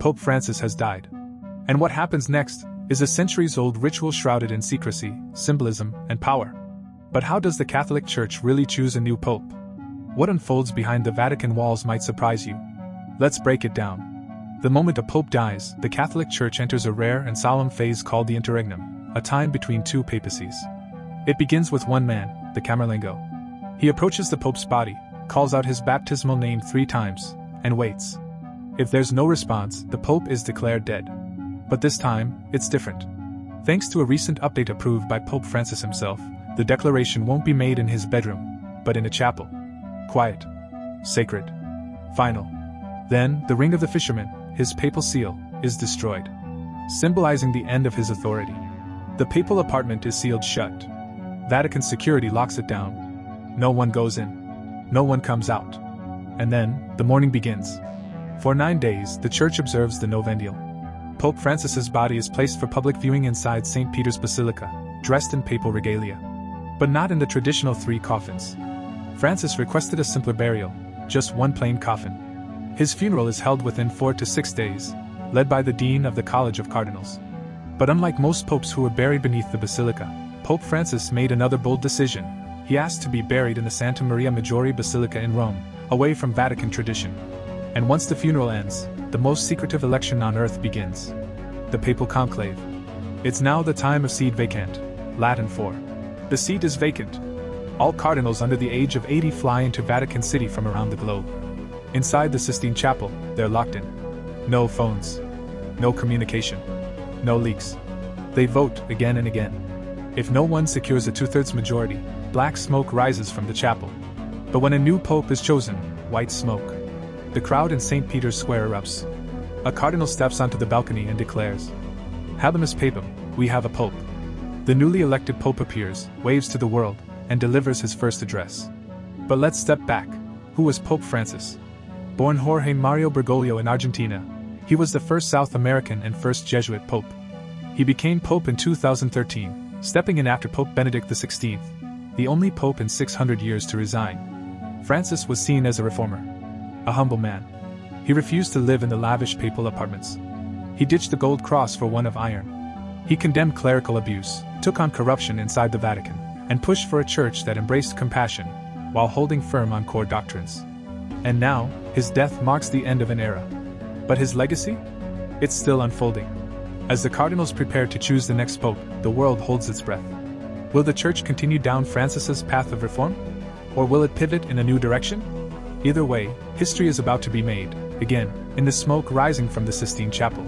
Pope Francis has died. And what happens next is a centuries-old ritual shrouded in secrecy, symbolism, and power. But how does the Catholic Church really choose a new pope? What unfolds behind the Vatican walls might surprise you. Let's break it down. The moment a pope dies, the Catholic Church enters a rare and solemn phase called the Interregnum, a time between two papacies. It begins with one man, the Camerlengo. He approaches the pope's body, calls out his baptismal name 3 times, and waits. If there's no response, the pope is declared dead. But this time, it's different. Thanks to a recent update approved by Pope Francis himself, the declaration won't be made in his bedroom, but in a chapel. Quiet. Sacred. Final. Then, the ring of the Fisherman, his papal seal, is destroyed, symbolizing the end of his authority. The papal apartment is sealed shut. Vatican security locks it down. No one goes in. No one comes out. And then, the mourning begins. For 9 days, the church observes the Novendial. Pope Francis's body is placed for public viewing inside St. Peter's Basilica, dressed in papal regalia. But not in the traditional 3 coffins. Francis requested a simpler burial, just one plain coffin. His funeral is held within 4 to 6 days, led by the Dean of the College of Cardinals. But unlike most popes who were buried beneath the Basilica, Pope Francis made another bold decision. He asked to be buried in the Santa Maria Maggiore Basilica in Rome, away from Vatican tradition. And once the funeral ends, the most secretive election on earth begins. The Papal Conclave. It's now the time of sede vacant, Latin for the seat is vacant. All cardinals under the age of 80 fly into Vatican City from around the globe. Inside the Sistine Chapel, they're locked in. No phones. No communication. No leaks. They vote again and again. If no one secures a 2/3 majority, black smoke rises from the chapel. But when a new pope is chosen, white smoke. The crowd in St. Peter's Square erupts. A cardinal steps onto the balcony and declares, "Habemus Papam, we have a pope." The newly elected pope appears, waves to the world, and delivers his first address. But let's step back. Who was Pope Francis? Born Jorge Mario Bergoglio in Argentina, he was the first South American and first Jesuit pope. He became pope in 2013, stepping in after Pope Benedict XVI, the only pope in 600 years to resign. Francis was seen as a reformer. A humble man. He refused to live in the lavish papal apartments. He ditched the gold cross for one of iron. He condemned clerical abuse, took on corruption inside the Vatican, and pushed for a church that embraced compassion, while holding firm on core doctrines. And now, his death marks the end of an era. But his legacy? It's still unfolding. As the cardinals prepare to choose the next pope, the world holds its breath. Will the church continue down Francis's path of reform? Or will it pivot in a new direction? Either way, history is about to be made, again, in the smoke rising from the Sistine Chapel.